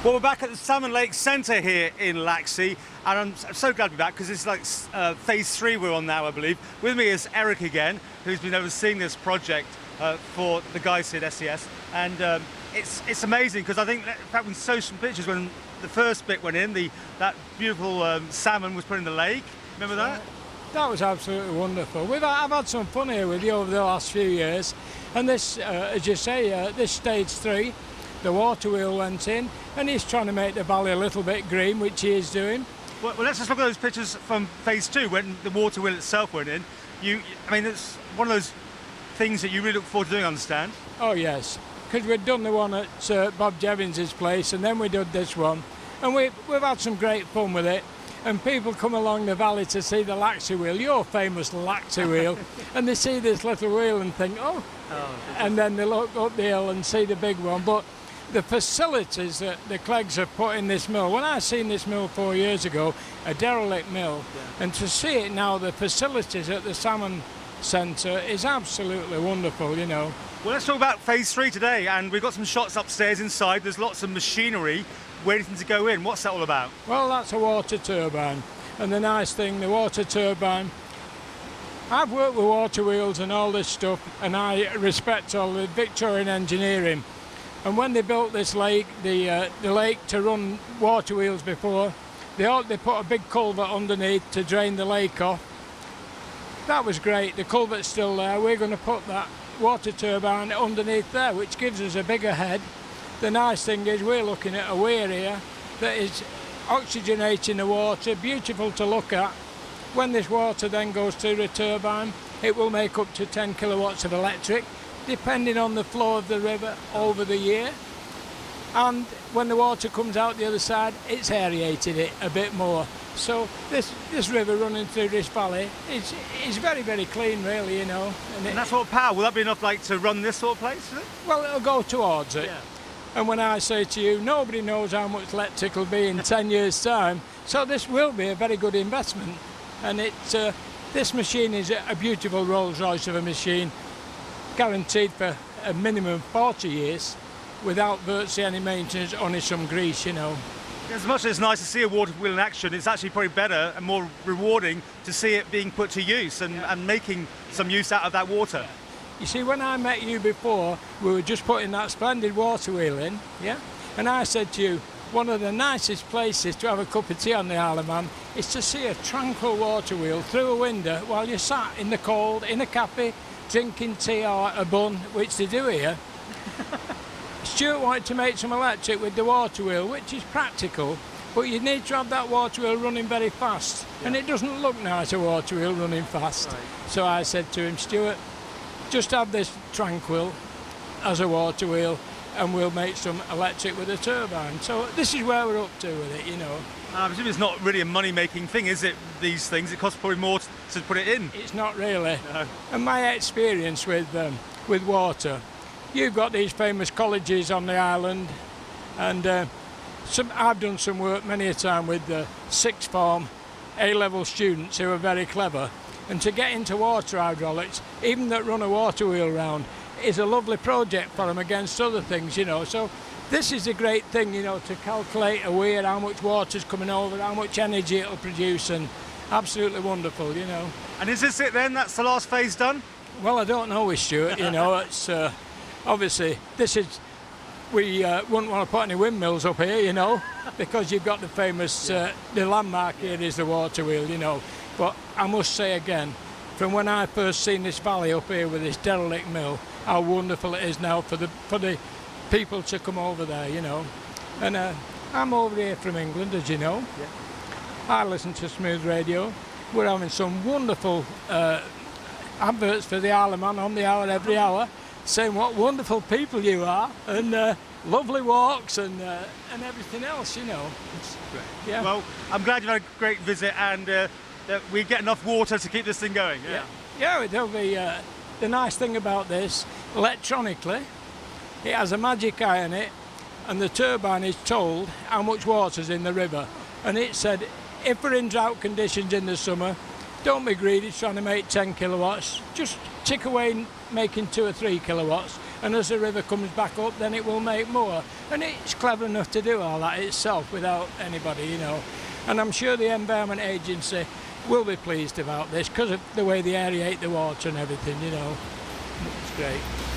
Well, we're back at the Salmon Lake Centre here in Laxey, and I'm so glad to be back because it's like phase 3 we're on now, I believe. With me is Eric again, who's been overseeing this project for the guys here at SES, and it's amazing because I think, in fact, we saw some pictures when the first bit went in, that beautiful salmon was put in the lake. Remember that? That was absolutely wonderful. I've had some fun here with you over the last few years, and this, as you say, this stage 3, the water wheel went in, and he's trying to make the valley a little bit green, which he is doing. Well, let's just look at those pictures from phase 2 when the water wheel itself went in. I mean, it's one of those things that you really look forward to doing, I understand. Oh yes, because we'd done the one at Bob Jevons's place, and then we did this one, and we've had some great fun with it. And people come along the valley to see the Laxey wheel, your famous Laxey wheel, and they see this little wheel and think, oh, and then they look up the hill and see the big one. But the facilities that the Cleggs have put in this mill, when I seen this mill 4 years ago, a derelict mill, and to see it now, the facilities at the Salmon Centre is absolutely wonderful, you know. Well, let's talk about phase 3 today, and we've got some shots upstairs inside. There's lots of machinery waiting to go in. What's that all about? Well, that's a water turbine, and the nice thing, the water turbine, I've worked with water wheels and all this stuff, and I respect all the Victorian engineering. And when they built this lake, the lake to run water wheels before, they put a big culvert underneath to drain the lake off. That was great. The culvert's still there. We're going to put that water turbine underneath there, which gives us a bigger head. The nice thing is we're looking at a weir here that is oxygenating the water, beautiful to look at. When this water then goes through the turbine, it will make up to 10 kilowatts of electric, depending on the flow of the river over the year. And when the water comes out the other side, it's aerated it a bit more. So this river running through this valley is very, very clean, really, you know. And that sort of power, will that be enough like to run this sort of place, is it? Well, it'll go towards it. Yeah. And when I say to you, nobody knows how much electric will be in 10 years' time, so this will be a very good investment. And this machine is a beautiful Rolls-Royce of a machine, guaranteed for a minimum of 40 years, without virtually any maintenance, only some grease, you know. As much as it's nice to see a water wheel in action, it's actually probably better and more rewarding to see it being put to use and making some use out of that water. You see, when I met you before, we were just putting that splendid water wheel in, yeah? And I said to you, one of the nicest places to have a cup of tea on the Isle of Man is to see a tranquil water wheel through a window while you're sat in the cold, in a cafe, drinking tea or a bun, which they do here. Stuart wanted to make some electric with the water wheel, which is practical, but you need to have that water wheel running very fast. Yeah. And it doesn't look nice, a water wheel running fast. Right. So I said to him, Stuart, just have this tranquil as a water wheel and we'll make some electric with a turbine. So this is where we're up to with it, you know. I presume it's not really a money-making thing, is it, these things? It costs probably more to put it in. It's not really. No. And my experience with water, you've got these famous colleges on the island, and I've done some work many a time with the sixth form A-level students who are very clever, and to get into water hydraulics, even that run a water wheel round, is a lovely project for them against other things, you know. So this is a great thing, you know, to calculate a weir, how much water's coming over, how much energy it'll produce, and absolutely wonderful, you know. And is this it then? That's the last phase done? Well, I don't know with Stuart, you know. It's obviously this is, we wouldn't want to put any windmills up here, you know, because you've got the famous, the landmark here is the water wheel, you know. But I must say again, from when I first seen this valley up here with this derelict mill, how wonderful it is now for the people to come over there, you know. And I'm over here from England, as you know. Yeah. I listen to Smooth Radio. We're having some wonderful adverts for the Isle of Man on the hour every hour, saying what wonderful people you are, and lovely walks and everything else, you know. It's great. Yeah. Well, I'm glad you had a great visit, and that we get enough water to keep this thing going. Yeah, it'll be. The nice thing about this, electronically, it has a magic eye in it, and the turbine is told how much water's in the river. And it said, if we're in drought conditions in the summer, Don't be greedy trying to make 10 kilowatts. Just tick away making 2 or 3 kilowatts, and as the river comes back up, then it will make more. And it's clever enough to do all that itself without anybody, you know. And I'm sure the Environment Agency will be pleased about this because of the way they aerate the water and everything, you know. It's great.